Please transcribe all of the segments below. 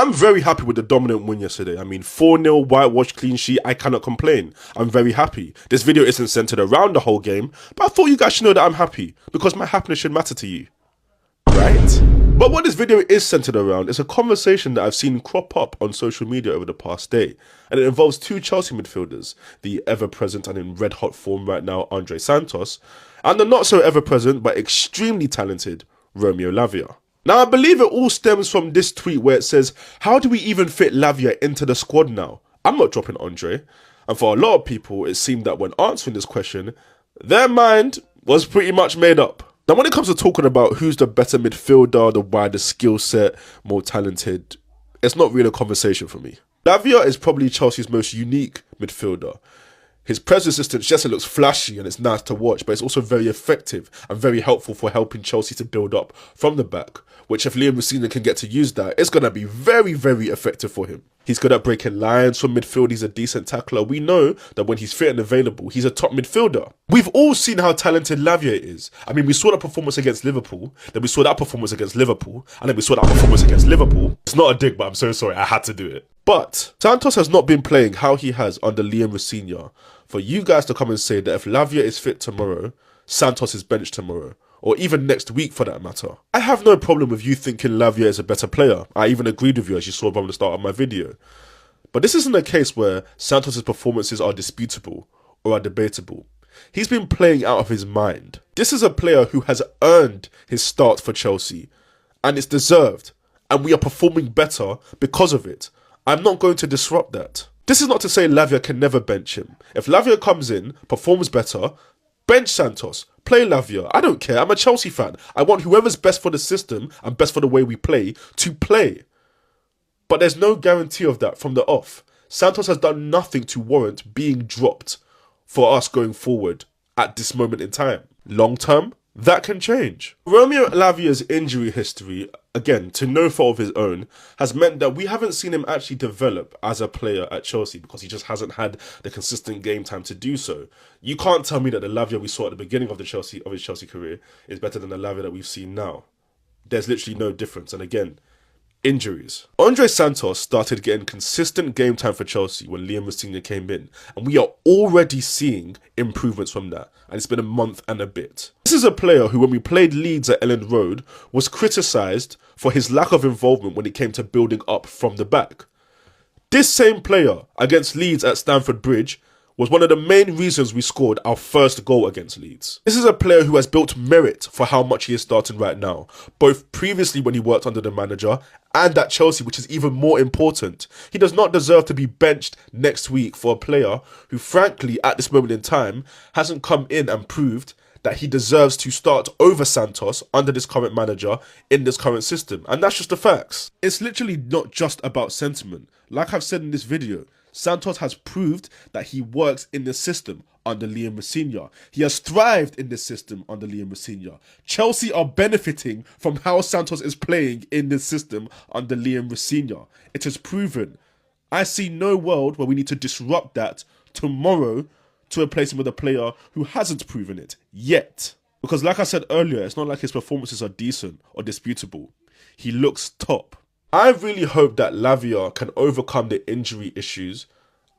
I'm very happy with the dominant win yesterday. I mean, 4-0, whitewash, clean sheet, I cannot complain. I'm very happy. This video isn't centered around the whole game, but I thought you guys should know that I'm happy, because my happiness should matter to you. Right? But what this video is centered around is a conversation that I've seen crop up on social media over the past day, and it involves two Chelsea midfielders, the ever-present and in red-hot form right now, Andrey Santos, and the not-so-ever-present but extremely talented Romeo Lavia. Now, I believe it all stems from this tweet where it says, how do we even fit Lavia into the squad now? I'm not dropping Andrey. And for a lot of people, it seemed that when answering this question, their mind was pretty much made up. Now, when it comes to talking about who's the better midfielder, the wider skill set, more talented, it's not really a conversation for me. Lavia is probably Chelsea's most unique midfielder. His press resistance, yes, it looks flashy and it's nice to watch, but it's also very effective and very helpful for helping Chelsea to build up from the back, which if Liam Messina can get to use that, it's going to be very, very effective for him. He's good at breaking lines from midfield, he's a decent tackler. We know that when he's fit and available, he's a top midfielder. We've all seen how talented Lavia is. I mean, we saw that performance against Liverpool, then we saw that performance against Liverpool, and then we saw that performance against Liverpool. It's not a dig, but I'm so sorry, I had to do it. But Santos has not been playing how he has under Liam Messina. For you guys to come and say that if Lavia is fit tomorrow, Santos is benched tomorrow, or even next week for that matter. I have no problem with you thinking Lavia is a better player. I even agreed with you, as you saw from the start of my video. But this isn't a case where Santos' performances are disputable or are debatable. He's been playing out of his mind. This is a player who has earned his start for Chelsea, and it's deserved, and we are performing better because of it. I'm not going to disrupt that. This is not to say Lavia can never bench him. If Lavia comes in, performs better, bench Santos, play Lavia. I don't care, I'm a Chelsea fan. I want whoever's best for the system and best for the way we play to play. But there's no guarantee of that from the off. Santos has done nothing to warrant being dropped for us going forward at this moment in time. Long term, that can change. Romeo Lavia's injury history, again, to no fault of his own, has meant that we haven't seen him actually develop as a player at Chelsea because he just hasn't had the consistent game time to do so. You can't tell me that the Lavia we saw at the beginning of his Chelsea career is better than the Lavia that we've seen now. There's literally no difference. And again, injuries. Andrey Santos started getting consistent game time for Chelsea when Liam Messina came in, and we are already seeing improvements from that, and it's been a month and a bit. This is a player who, when we played Leeds at Elland Road, was criticised for his lack of involvement when it came to building up from the back. This same player against Leeds at Stamford Bridge was one of the main reasons we scored our first goal against Leeds. This is a player who has built merit for how much he is starting right now, both previously when he worked under the manager and at Chelsea, which is even more important. He does not deserve to be benched next week for a player who, frankly, at this moment in time, hasn't come in and proved that he deserves to start over Santos under this current manager in this current system. And that's just the facts. It's literally not just about sentiment. Like I've said in this video, Santos has proved that he works in the system under Liam Messina. He has thrived in this system under Liam Messina. Chelsea are benefiting from how Santos is playing in this system under Liam Messina. It is proven. I see no world where we need to disrupt that tomorrow to replace him with a player who hasn't proven it yet. Because like I said earlier, it's not like his performances are decent or disputable. He looks top. I really hope that Lavia can overcome the injury issues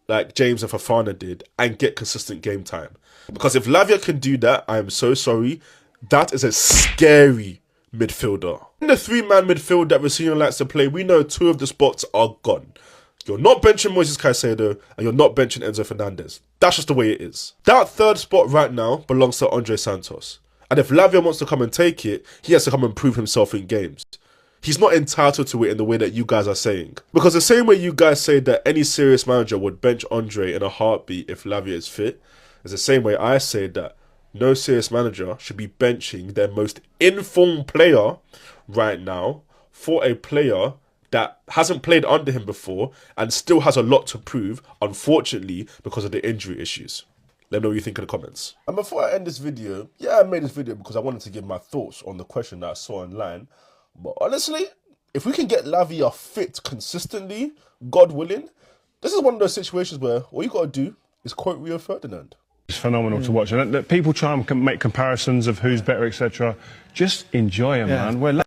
like James and Fofana did and get consistent game time. Because if Lavia can do that, I am so sorry, that is a scary midfielder. In the three-man midfield that Messina likes to play, we know two of the spots are gone. You're not benching Moises Caicedo and you're not benching Enzo Fernandez. That's just the way it is. That third spot right now belongs to Andrey Santos. And if Lavia wants to come and take it, he has to come and prove himself in games. He's not entitled to it in the way that you guys are saying. Because the same way you guys say that any serious manager would bench Andrey in a heartbeat if Lavia is fit, is the same way I say that no serious manager should be benching their most informed player right now for a player that hasn't played under him before and still has a lot to prove, unfortunately, because of the injury issues. Let me know what you think in the comments. And before I end this video, yeah, I made this video because I wanted to give my thoughts on the question that I saw online. But honestly, if we can get Lavia fit consistently, God willing, this is one of those situations where all you got to do is quote Rio Ferdinand. It's phenomenal to watch. And people try and make comparisons of who's better, etc. Just enjoy them, man.